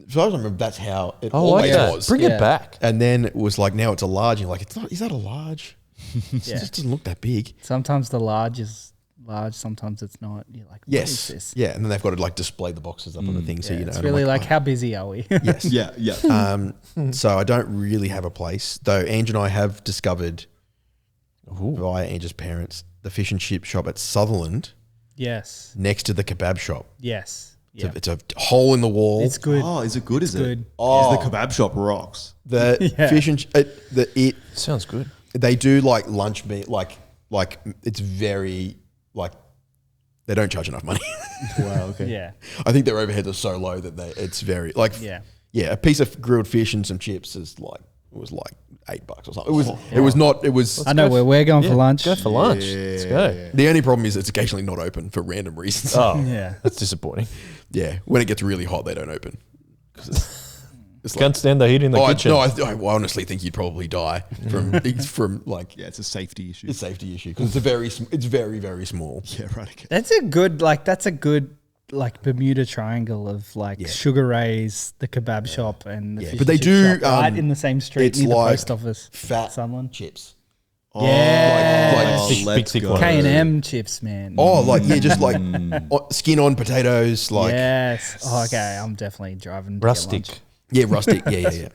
So I remember that's how it I like always that. was. Bring Yeah. it back. And then it was like now it's a large. And you're like, it's not. Is that a large? It Yeah. just doesn't look that big. Sometimes the large is large, sometimes it's not. You're like, what Yes. is this? Yeah, and then they've got to like display the boxes up on the thing, so Yeah, you know. it's and I'm really like, oh. how busy are we? Yes. Yeah. So I don't really have a place, though. Ange and I have discovered via Ange's parents the fish and chip shop at Sutherland Yes. next to the kebab shop. Yes. It's, it's a hole in the wall. It's good. Oh, is it good? Is good. it? Oh. The kebab shop rocks. The Yeah. fish and Sounds good. they do like lunch meat, like it's very like they don't charge enough money. Wow. Okay. Yeah. I think their overheads are so low that it's very like Yeah. a piece of grilled fish and some chips is like it was like $8 or something. It was not. It was. I know where we're going for lunch. Go for lunch. Let's go. The only problem is it's occasionally not open for random reasons. Oh, Yeah. that's disappointing. Yeah, when it gets really hot, they don't open. It's Can't stand the heat in the kitchen. I honestly think you'd probably die from like Yeah, it's a safety issue. a safety issue because it's very very small. Yeah, right. Okay. That's a good Bermuda Triangle of like Sugar Ray's, the kebab shop, and the fish But they and chip do, shop right um, in the same street it's near the like post office. Fat Sunderland. chips. Yeah. Like Big, let's thick go. one. K&M chips, man. just like skin on potatoes, like yes. Oh, okay. I'm definitely driving. to get Rustic. lunch. rustic.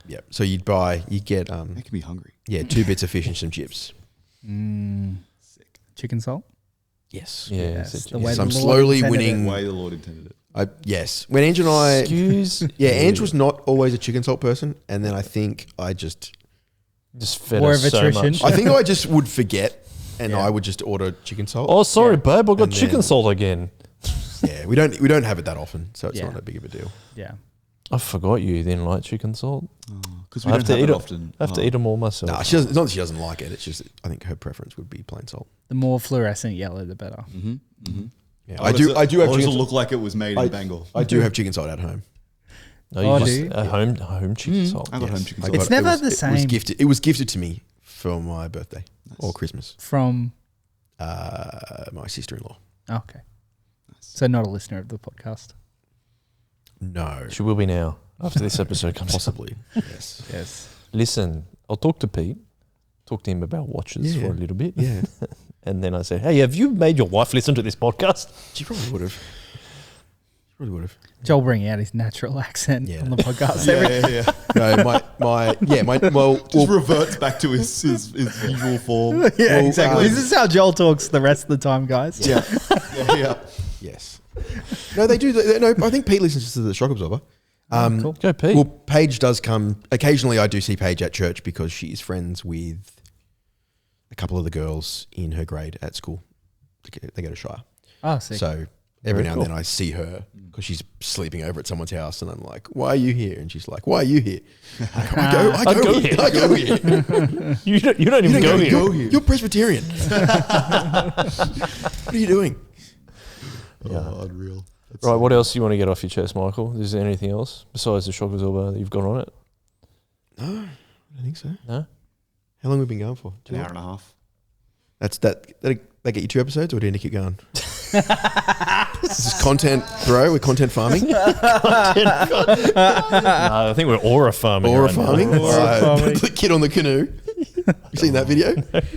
Yeah. So you get Making me hungry. 2 bits of fish and some chips. Chicken salt. Yes. Yeah. Yes, it's a- the way So I'm the Lord slowly intended winning. The way the Lord intended it. Yes. When Ange and I, Excuse. Ange was not always a chicken salt person, and then I think I just Just War fed of us so attrition. much. I think I just would forget, and Yeah. I would just order chicken salt. Oh, sorry, babe. I got And chicken then- salt again. Yeah, we don't have it that often, so it's Yeah. not that big of a deal. Yeah. I forgot you didn't like chicken salt. Because I we have don't to have eat it it often. I have to eat them all myself. Nah, she doesn't. It's not that she doesn't like it. It's just I think her preference would be plain salt. The more fluorescent yellow, the better. Yeah, I do have It'll chicken. look like it was made in Bangor. I do have chicken salt at home. No, Oh, you do just you? a home chicken salt. I got home chicken I salt. It's got- never the It was same. gifted. It was gifted to me for my birthday or Christmas. From My sister-in-law. okay. So not a listener of the podcast. No, She will be now after this episode comes out. possibly. Yes. Yes. Listen, I'll talk to Pete, talk to him about watches Yeah. for a little bit. Yeah, And then I said, hey, have you made your wife listen to this podcast? she probably would have. She probably would have. Joel bringing out his natural accent Yeah. on the podcast. Yeah. No, Just reverts back to his usual form. Yeah, Well, exactly. This is how Joel talks the rest of the time, guys. yeah. Yeah. Yes. No, they do. No, I think Pete listens to the Shock Absorber. Cool. Go, Pete. Well, Paige does come. Occasionally, I do see Paige at church because she is friends with a couple of the girls in her grade at school. They go to Shire. Oh, sick. So every Very now and cool. then I see her because she's sleeping over at someone's house, and I'm like, "Why are you here?" And she's like, "Why are you here?" I go here. I go here. You don't even go here. You're Presbyterian. What are you doing? Oh, unreal. Right, what else do you want to get off your chest, Michael? Is there anything else besides the shock absorber that you've got on it? No, I don't think so. No? How long have we been going for? An hour and a half. That get you 2 episodes, or do you need to keep going? This is content, bro. We're content farming. No, I think we're aura farming. Aura right now. farming. farming. The kid on the canoe. You seen that video?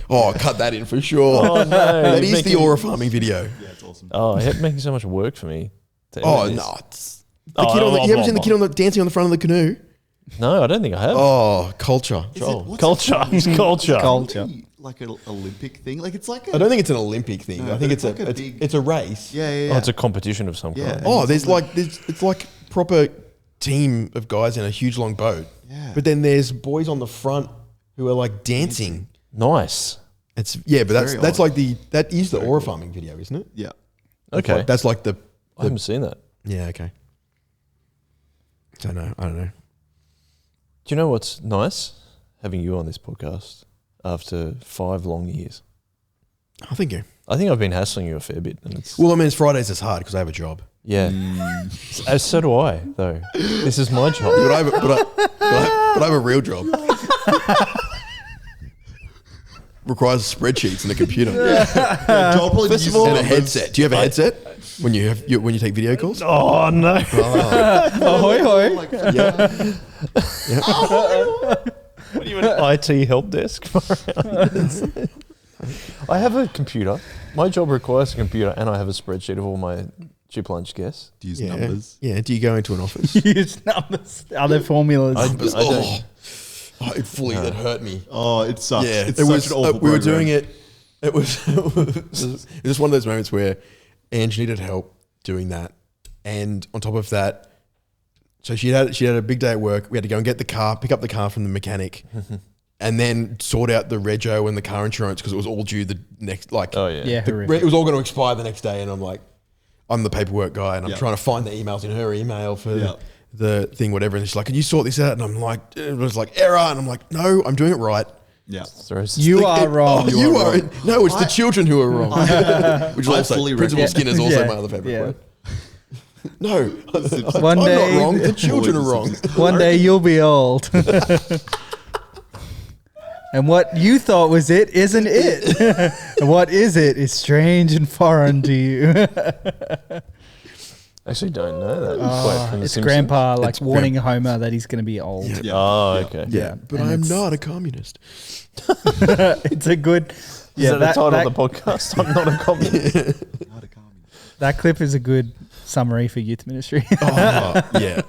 Oh, cut that in for sure. Oh, no. That is Making- the aura farming video. Yeah, it's awesome. Oh, it's making so much work for me. to Oh edit this. no! It's the kid on the, you haven't seen the kid on the dancing on the front of the canoe? No, I don't think I have. Oh, culture. What's Culture. It's culture. Culture. Like an Olympic thing? Like it's like a... I don't think it's an Olympic thing. No, I think it's it's like a a big- it's a race. Yeah. Oh, it's a competition of some Yeah. kind. Oh, it's like proper team of guys in a huge long boat. Yeah. But then there's boys on the front who are like dancing. Nice. But that's very odd. like that is the aura farming video, isn't it? Yeah. Okay. That's like the I haven't seen that. yeah. Okay. I don't know. Do you know what's nice? Having you on this podcast after 5 long years. I think you. I think I've been hassling you a fair bit. And it's, Well, I mean, it's Fridays. It's hard because I have a job. yeah. So do I, though. This is my job. But I have a real job. Requires spreadsheets and a computer Joel probably First of uses all- and a numbers. headset. Do you have a headset when you take video calls? Oh, no. Ahoy, hoy. Like, What are you, an IT help desk? I have a computer My job requires a computer, and I have a spreadsheet of all my chip lunch guests. Do you use numbers? Yeah. Do you go into an office? Use numbers, other formulas. I don't. That hurt me. Oh, it sucks. Yeah, it's it such was. an awful We were program. doing it. It was one of those moments where Ange needed help doing that, and on top of that, so she had a big day at work. We had to go and get the car, pick up the car from the mechanic, and then sort out the rego and the car insurance because it was all due the next. Oh yeah. Yeah, It was all going to expire the next day, and I'm like, I'm the paperwork guy, and I'm trying to find the emails in her email for the thing, whatever. And she's like, "Can you sort this out?" And I'm like, it was like error, and I'm like, "No, I'm doing it right." Yeah. You are wrong. Oh, you are. No, it's the children who are wrong. Which is I also fully Principal recommend- Skinner's also Yeah. my other favorite Yeah. word. No, One I'm day- not wrong. The children are wrong. One day you'll be old. And what you thought was it isn't it. And what is it is strange and foreign to you. Actually, don't know that quote from The It's Simpsons. Grandpa like It's warning Homer that he's going to be old. Yeah. Oh, okay. Yeah, but and I'm it's- not a communist. It's a good. Is Yeah, that the title of the podcast? I'm not a communist. Not a communist. that clip is a good summary for youth ministry. Yeah,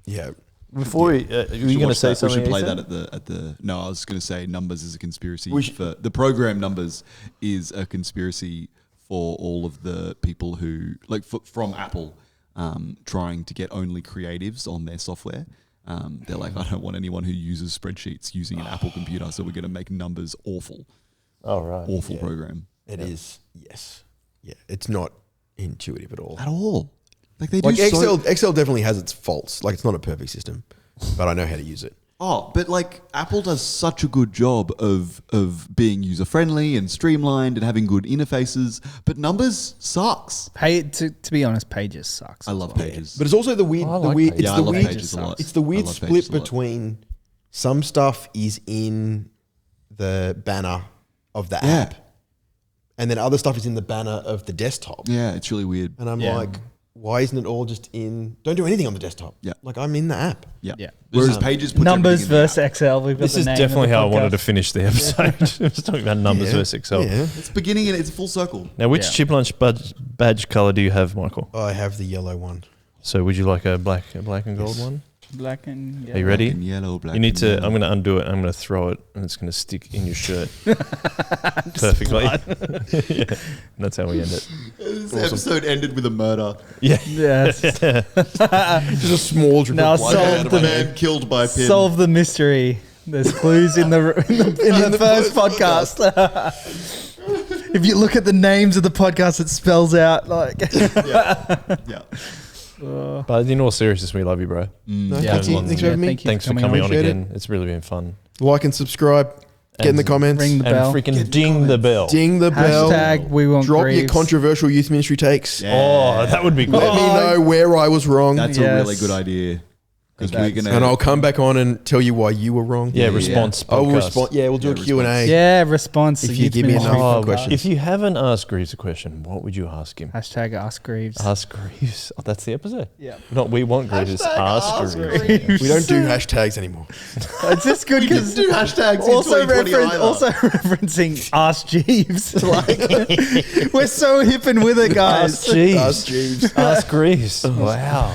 yeah. Before we, were you going to say something? We should play Ethan? that at the. No, I was going to say numbers is a conspiracy. We should- For the program numbers is a conspiracy for all of the people who from Apple trying to get only creatives on their software. They're like, I don't want anyone who uses spreadsheets using an Apple computer, so we're going to make numbers awful. Oh right. Awful Yeah. program. It is. Yes. Yeah. It's not intuitive at all. At all. Like they Like do Excel definitely has its faults. Like it's not a perfect system, but I know how to use it. Oh, but like Apple does such a good job of being user friendly and streamlined and having good interfaces, but numbers sucks. To be honest, Pages sucks. I love Pages. But it's also the weird. I the like weird. Pages. It's Yeah, I the love weird. Pages a lot. It's the weird I love split Pages a lot. between some stuff is in the banner of the Yeah. app, and then other stuff is in the banner of the desktop. Yeah, it's really weird. And I'm Yeah. like, why isn't it all just in? Don't do anything on the desktop. Yeah. Like I'm in the app. Yeah. Yeah. Whereas Pages puts Numbers everything in the versus app. Excel. We've got This the is name of definitely the how I wanted to podcast. finish the episode. I was talking about numbers Yeah. versus Excel. Yeah. It's beginning and it's full circle. Now, which Yeah. chip lunch badge color do you have, Michael? I have the yellow one. So, would you like a black and gold one? Black and Are you ready? Black and yellow, black You need and to. yellow. I'm going to undo it. I'm going to throw it, and it's going to stick in your shirt perfectly. Yeah. That's how we end it. This episode ended with a murder. Yeah. Yes. Just a small drip Now of blood solve out of the my Man hand. killed by pin. Solve the mystery. There's clues in the first podcast. If you look at the names of the podcast, it spells out like. Yeah. But in all seriousness, we love you, bro. No, Yeah, thank you. lots Thanks of- for having me. thank you Thanks for coming on Appreciate again. It's really been fun. Like and subscribe. Get in the And comments. Ring the And bell. freaking ding the bell. Ding the bell. Hashtag we want Drop your Greaves. controversial youth ministry takes. Oh, that would be Let good. me know where I was wrong. That's Yes. a really good idea. Because we're going and I'll come back on and tell you why you were wrong. Yeah, Yeah. response I will podcast. respond. Yeah, we'll do a Q&A. Yeah, response. If to you youth give me ministry enough podcast. questions. If you haven't asked Greaves a question, what would you ask him? Hashtag ask Greaves. Ask Greaves. Oh, that's the episode. Yeah. Not we want Greaves. It's ask Greaves. We don't do hashtags anymore. It's just good because do hashtags also, in 2020 either. also referencing Ask Jeeves. Like, we're so hip and with it, guys. Ask Jeeves. Ask Jeeves. Ask Greaves. Wow.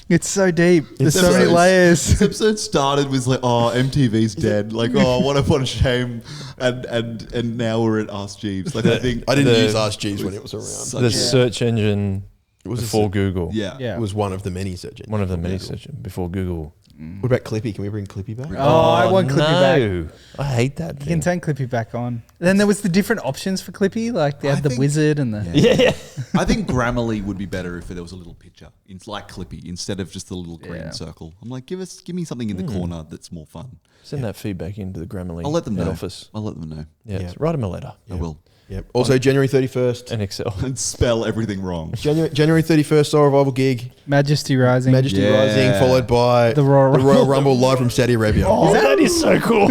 It's so deep. There's It's so many so- layers. This episode started with like, oh, MTV's dead. Like, oh, what a shame. And now we're at Ask Jeeves. Like, I think I didn't The- use Ask Jeeves when it was around. Such The a- search engine was a before search- Google. yeah. Yeah. It was one of the many search engines. One of the many Google. search before Google. What about Clippy? Can we bring Clippy back? Oh, I want Clippy back. no. I hate that You can thing. turn Clippy back on. Then there was the different options for Clippy. Like they I had the think- wizard and the. Yeah. Yeah. I think Grammarly would be better if there was a little picture. It's like Clippy instead of just the little green Yeah. circle. I'm like, give me something in the corner that's more fun. Send that feedback into the Grammarly I'll let them head know. office. I'll let them know. Yeah. Yeah. Write them a letter. I will. Yep. Also, January 31st. And Excel. And spell everything wrong. January 31st, Soul Revival gig. Majesty Rising. Majesty Yeah. Rising, followed by The Royal Rumble live from Saudi Arabia. Oh, that is so cool.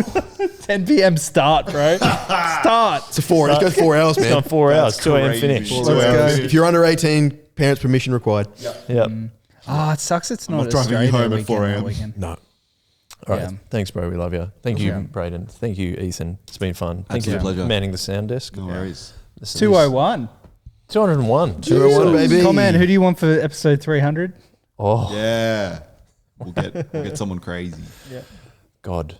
10 p.m. start, bro. Start. It's a 4. It goes 4 hours, It's man. gone 4 hours. That's 2 a.m. crazy. finish. 2 Let's hours. go. If you're under 18, parents' permission required. Yep. Oh, it sucks. It's not not driving you Australia home at weekend 4 that a.m. weekend. No. All right. Yeah. Thanks, bro. We love you. Thank you, Yeah. Braden. Thank you, Ethan. It's been fun. Thank Absolute you pleasure. for manning the sound desk. No worries. This is 201. 201. 201, baby. Comment, who do you want for episode 300? Oh, Yeah. We'll get someone crazy. God.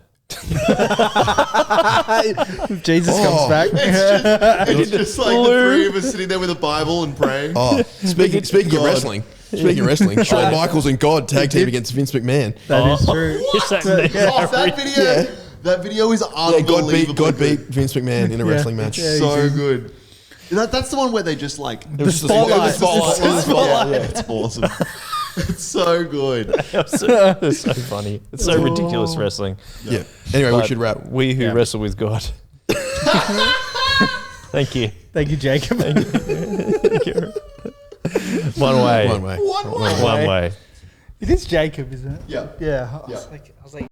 Jesus comes back. It's just like the three of us sitting there with a Bible and praying. Oh, speaking of wrestling. Speaking of wrestling, Shawn Michaels and God tag team against Vince McMahon. That is true. That video is unbelievable. God beat Vince McMahon in a wrestling match. Yeah. So good. That's the one where they just like It was just- spotlight. it was spotlight. spotlight. It's awesome. It's so good. It's so funny. It's so ridiculous wrestling. Yeah. Anyway, we But should wrap. We who wrestle with God. Thank you. Thank you, Jacob. One way. One way. One way. It is Jacob, isn't it? Yeah. Yeah. I Yeah. was like,